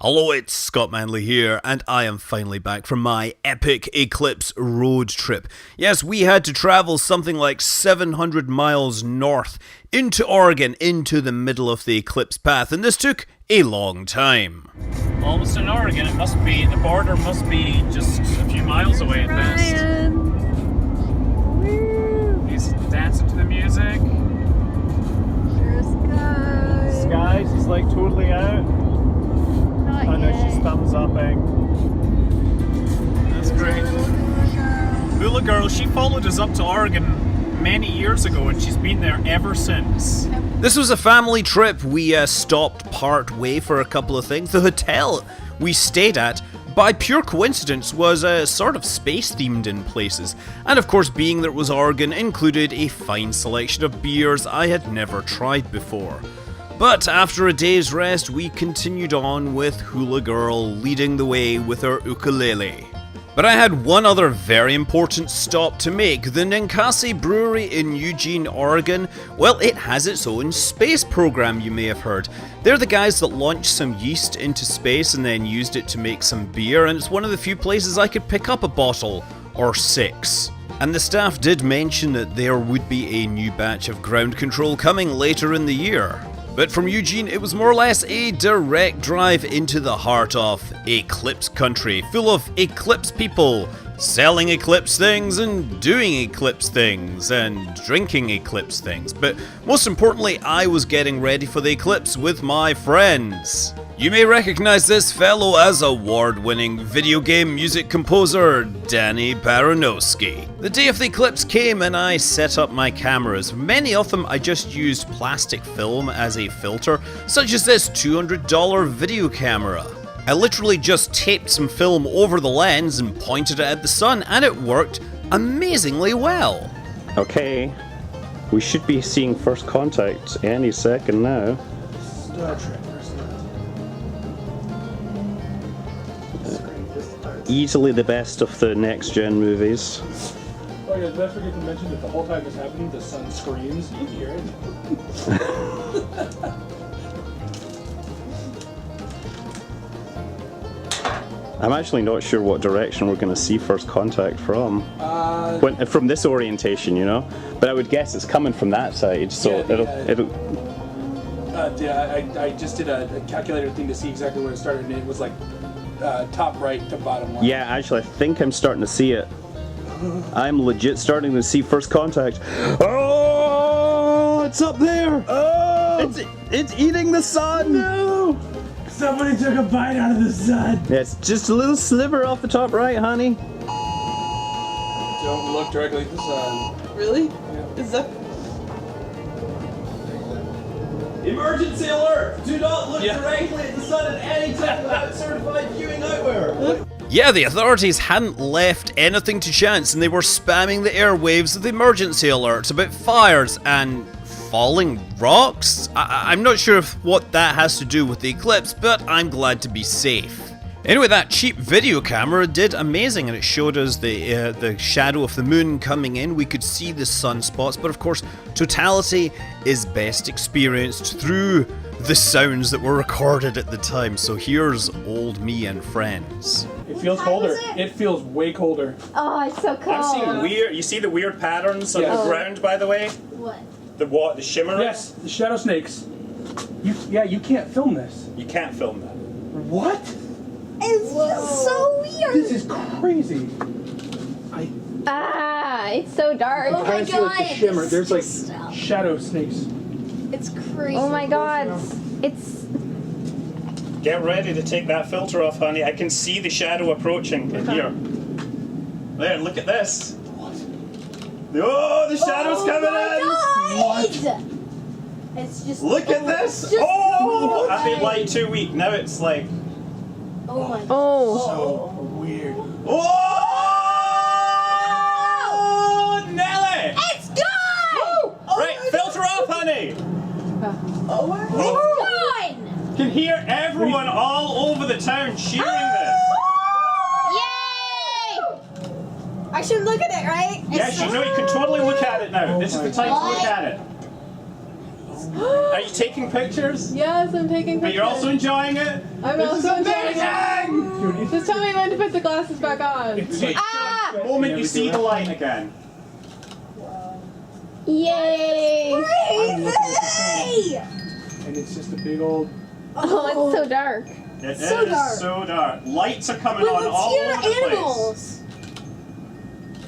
Hello, it's Scott Manley here, and I am finally back from my epic Eclipse road trip. Yes, we had to travel something like 700 miles north into Oregon, into the middle of the Eclipse path, and this took a long time. Almost in Oregon, it must be, the border must be just a few miles away at best. He's dancing to the music. Sky, she's like totally out. I know she's thumbs upping. That's great. Hula Girl, she followed us up to Oregon many years ago and she's been there ever since. This was a family trip. We stopped part way for a couple of things. The hotel we stayed at, by pure coincidence, was sort of space themed in places. And of course, being that it was Oregon, included a fine selection of beers I had never tried before. But after a day's rest, we continued on with Hula Girl leading the way with her ukulele. But I had one other very important stop to make. The Ninkasi Brewery in Eugene, Oregon, well, it has its own space program, you may have heard. They're the guys that launched some yeast into space and then used it to make some beer, and it's one of the few places I could pick up a bottle or six. And the staff did mention that there would be a new batch of ground control coming later in the year. But from Eugene, it was more or less a direct drive into the heart of Eclipse country, full of Eclipse people, selling Eclipse things and doing Eclipse things and drinking Eclipse things. But most importantly, I was getting ready for the Eclipse with my friends. You may recognize this fellow as award-winning video game music composer, Danny Baranowski. The day of the Eclipse came and I set up my cameras. Many of them I just used plastic film as a filter, such as this $200 video camera. I literally just taped some film over the lens and pointed it at the sun, and it worked amazingly well. Okay, we should be seeing first contact any second now. Star Trek. Easily the best of the next-gen movies. Oh yeah, did I forget to mention that the whole time it's happening, the sun screams? You hear it? I'm actually not sure what direction we're going to see first contact from. From this orientation, you know? But I would guess it's coming from that side, so I just did a calculator thing to see exactly where it started, and it was like top right to bottom left. Yeah, actually, I think I'm starting to see it. I'm legit starting to see first contact. Oh, it's up there! Oh! It's eating the sun! No! Somebody took a bite out of the sun! Yeah, it's just a little sliver off the top right, honey. Don't look directly at the sun. Really? Yeah. Is that... Emergency alert! Do not look directly at the sun at any time without certified viewing eyewear. Yeah, the authorities hadn't left anything to chance and they were spamming the airwaves with emergency alerts about fires and falling rocks? I'm not sure what that has to do with the eclipse, but I'm glad to be safe. Anyway, that cheap video camera did amazing, and it showed us the shadow of the moon coming in. We could see the sunspots, but of course, Totality is best experienced through the sounds that were recorded at the time. So here's old me and friends. It feels colder. It feels way colder. Oh, it's so cold. I'm seeing weird, you see the weird patterns on the ground, by the way? What? The shimmer? Yes, the shadow snakes. You can't film this. You can't film that. What? It's just so weird. This is crazy. It's so dark. Oh my god. Like the shimmer. There's like shadow snakes. It's crazy. Oh my god. It's... Get ready to take that filter off, honey. I can see the shadow approaching in here. There, look at this. What? Oh, the shadow's coming in! What? It's just... Look at this! Oh! I've been like 2 weeks. Now it's like... Oh my god. So weird. Oh! Nelly! It's gone! Right, filter off, honey! Oh my god. It's gone! Can hear everyone all over the town cheering this. Yay! I should look at it, right? Yes, you know you can totally look at it now. This is the time to look at it. Are you taking pictures? Yes, I'm taking pictures. But you're also enjoying it? I'm This also is enjoying amazing! it. Just tell me when to put the glasses back on. The moment you see the light again. Yay! Crazy! And it's just a big old. Oh, it's so dark. It is So dark. so dark. Lights are coming Wait, on let's all hear over the place. animals.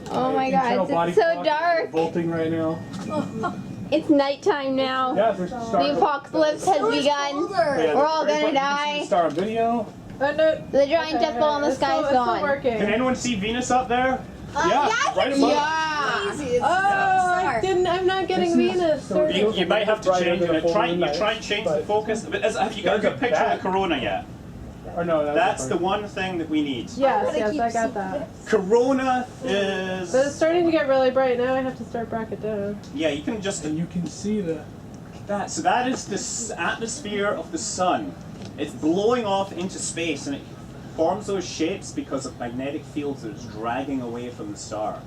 Oh my Internal god, body it's so clock dark. Volting right now. It's nighttime now. Yeah, there's a star. The apocalypse has begun. We're all gonna die. Star video. The giant death ball in the sky is gone. Can anyone see Venus up there? Yeah, right above. Yeah. Oh, I'm not getting Venus. You might have to change it. Try and change the focus. But have you got a good picture of the corona yet? Or no, That's the one thing that we need. Yes, I got that. Corona is... But it's starting to get really bright now. I have to start bracket down. Yeah, you can just... And you can see So that is the atmosphere of the sun. It's blowing off into space, and it forms those shapes because of magnetic fields that it's dragging away from the star.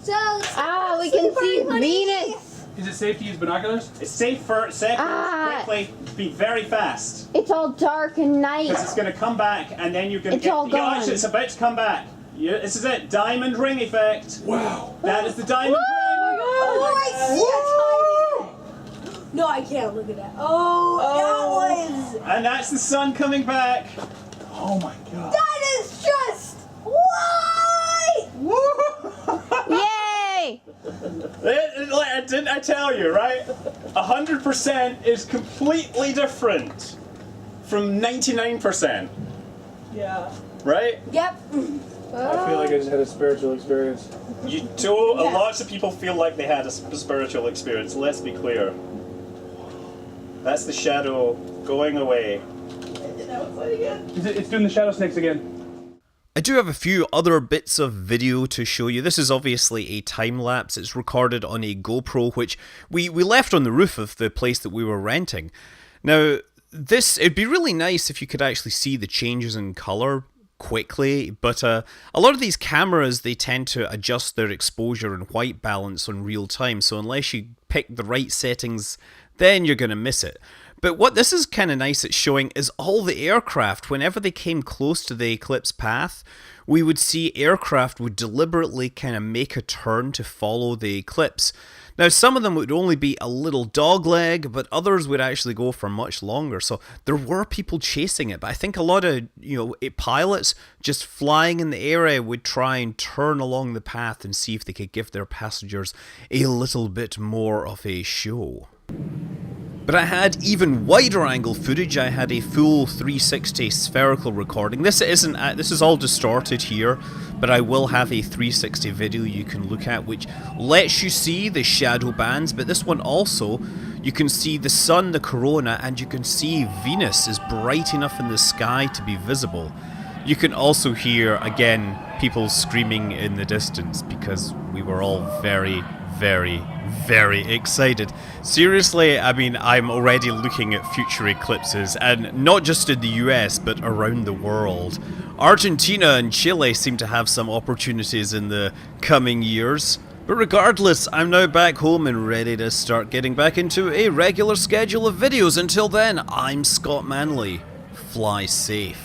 We can see Venus. Is it safe to use binoculars? It's safe for seconds. Quickly, be very fast. It's all dark and night. Because it's going to come back, and then you're going to It's get... all gone. Actually, it's about to come back. Yeah, this is it. Diamond ring effect. Wow. That is the diamond ring. Oh, I see a tiny. No, I can't look at that. Oh, that was. And that's the sun coming back. Oh my god. That is just. Why? Yay! Didn't I tell you, right? 100% is completely different from 99%, Yeah. right? Yep. I feel like I just had a spiritual experience. Lots of people feel like they had a spiritual experience. Let's be clear. That's the shadow going away. It's doing the shadow snakes again. I do have a few other bits of video to show you. This is obviously a time lapse. It's recorded on a GoPro, which we left on the roof of the place that we were renting. Now, it'd be really nice if you could actually see the changes in color quickly, but a lot of these cameras, they tend to adjust their exposure and white balance on real time, so unless you pick the right settings, then you're going to miss it. But what this is kind of nice at showing is all the aircraft. Whenever they came close to the Eclipse path, we would see aircraft would deliberately kind of make a turn to follow the Eclipse. Now, some of them would only be a little dogleg, but others would actually go for much longer. So there were people chasing it, but I think a lot of pilots just flying in the area would try and turn along the path and see if they could give their passengers a little bit more of a show. But I had even wider angle footage. I had a full 360 spherical recording. This is all distorted here, but I will have a 360 video you can look at which lets you see the shadow bands, but this one also, you can see the sun, the corona, and you can see Venus is bright enough in the sky to be visible. You can also hear, again, people screaming in the distance because we were all very, very, very excited. Seriously, I mean, I'm already looking at future eclipses, and not just in the US, but around the world. Argentina and Chile seem to have some opportunities in the coming years. But regardless, I'm now back home and ready to start getting back into a regular schedule of videos. Until then, I'm Scott Manley. Fly safe.